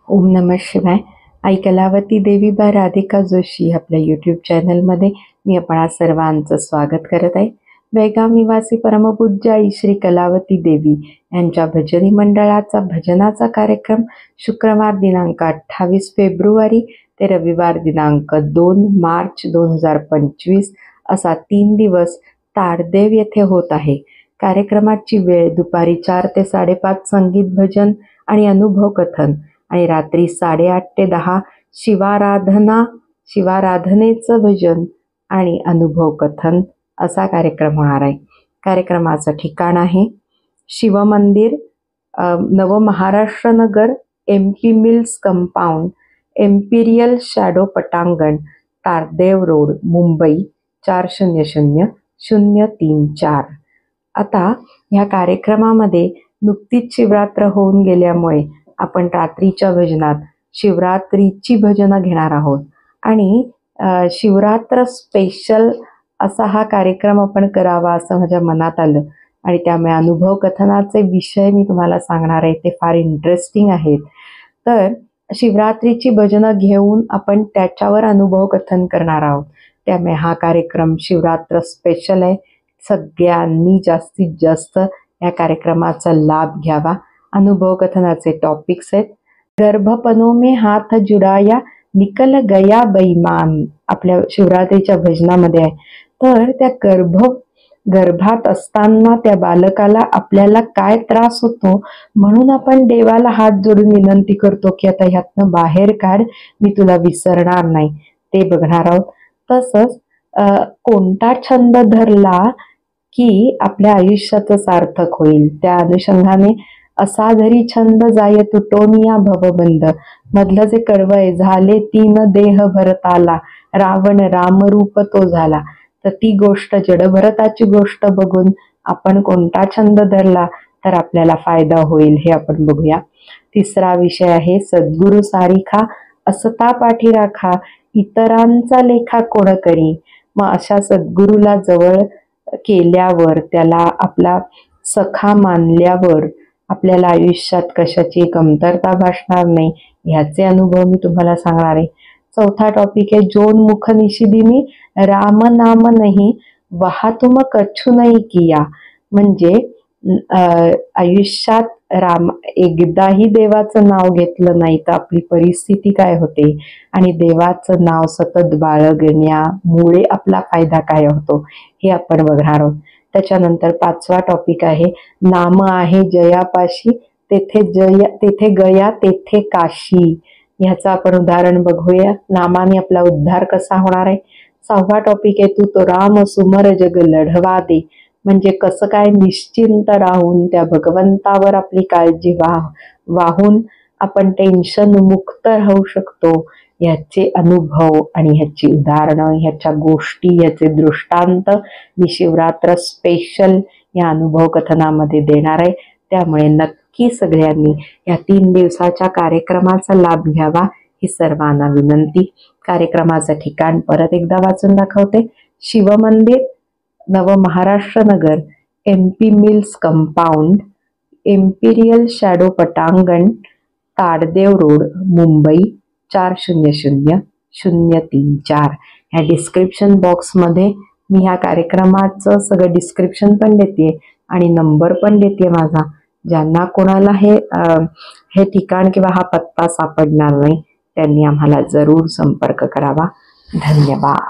ओम नमः शिवाय. आई कलावती देवी बा राधिका जोशी आपल्या यूट्यूब चॅनलमध्ये मी आपणा सर्वांचं स्वागत करत आहे. बेळगाव निवासी परमपूज्य आई श्री कलावती देवी यांच्या भजनी मंडळाचा भजनाचा कार्यक्रम शुक्रवार दिनांक 28 फेब्रुवारी ते रविवार दिनांक 2 मार्च 2025 असा 3 दिवस ताडदेव येथे होत आहे. कार्यक्रमाची वेळ दुपारी 4 ते 5:30 संगीत भजन आणि अनुभव कथन आणि रात्री 8:30 ते 10 शिवाराधनेचं भजन आणि अनुभव कथन असा कार्यक्रम होणार आहे. कार्यक्रमाचं ठिकाण आहे शिवमंदिर, नवमहाराष्ट्र नगर, MP mills compound, imperial shadow पटांगण, तारदेव रोड, मुंबई 400034. आता ह्या कार्यक्रमामध्ये नुकतीच शिवरात्र होऊन गेल्यामुळे आपण रात्रीच्या भजनात शिवरात्रीची भजनं घेणार आहोत आणि शिवरात्र स्पेशल असा हा कार्यक्रम आपण करावा असं माझ्या मनात आलं आणि त्यामुळे अनुभव कथनाचे विषय मी तुम्हाला सांगणार आहे. ते फार इंटरेस्टिंग आहेत. तर शिवरात्रीची भजनं घेऊन आपण त्याच्यावर अनुभव कथन करणार आहोत. त्यामुळे हा कार्यक्रम शिवरात्र स्पेशल आहे. सगळ्यांनी जास्तीत जास्त या कार्यक्रमाचा लाभ घ्यावा. अनुभव कथनाचे टॉपिक्स आहेत. गर्भपनों में हाथ जुड़ाया निकल गया बैमान आपल्या शिवरात्रीच्या भजनामध्ये आहे. तर त्या गर्भात असताना त्या बालकाला आपल्याला काय त्रास होतो म्हणून आपण देवाला हात जोडून विनंती करतो की आता ह्यातनं बाहेर काढ, मी तुला विसरणार नाही, ते बघणार आहोत. तसंच कोणता छंद धरला की आपल्या आयुष्याचं सार्थक होईल, त्या अनुषंगाने असा जरी छंद जाय तुटोनिया भवबंध मधलं जे कडवं आहे, झाले 3 देह भरताला रावण रामरूप तो झाला. तर ती गोष्ट जडभरताची गोष्ट बघून आपण कोणता छंद धरला तर आपल्याला फायदा होईल हे आपण बघूया. तिसरा विषय आहे सद्गुरु सारिखा असता पाठी राखा इतरांचा लेखा कोण करी. मग अशा सद्गुरूला जवळ केल्यावर, त्याला आपला सखा मानल्यावर आपल्याला आयुष्यात कशाची कमतरता भासणार नाही ह्याचे अनुभव मी तुम्हाला सांगणार आहे. चौथा टॉपिक आहे जोन मुख निशिदिनी राम नाम नाही वहा तुम कछु नाही किया. म्हणजे आयुष्यात एकदाही देवाचं नाव घेतलं नाही तर आपली परिस्थिती काय होते आणि देवाचं नाव सतत बाळगण्यामुळे आपला फायदा काय होतो हे आपण बघणार आहोत. त्याच्यानंतर 5वा टॉपिक आहे नाम आहे जयापाशी तेथे गया तेथे काशी. ह्याचं आपण उदाहरण बघूया. नामाने आपला उद्धार कसा होणार आहे. 6वा टॉपिक आहे तू तो राम सुमर जग लढवा दे. म्हणजे कसं काय निश्चिंत राहून त्या भगवंतावर आपली काळजी वाहून आपण टेन्शन मुक्त राहू शकतो ह्याचे अनुभव आणि ह्याची उदाहरणं, ह्याच्या गोष्टी, ह्याचे दृष्टांत मी शिवरात्र स्पेशल या अनुभव कथनामध्ये देणार आहे. त्यामुळे नक्की सगळ्यांनी या 3 दिवसाच्या कार्यक्रमाचा लाभ घ्यावा ही सर्वांना विनंती. कार्यक्रमाचं ठिकाण परत एकदा वाचून दाखवते. शिवमंदिर, नवमहाराष्ट्र नगर, MP mills compound, imperial shadow पटांगण, ताडदेव रोड, मुंबई 400034. ह्या डिस्क्रिप्शन बॉक्समध्ये मी ह्या कार्यक्रमाचं सगळं डिस्क्रिप्शन पण देते आणि नंबर पण देते माझा. ज्यांना कोणाला हे ठिकाण किंवा हा पत्ता सापडणार नाही त्यांनी आम्हाला जरूर संपर्क करावा. धन्यवाद.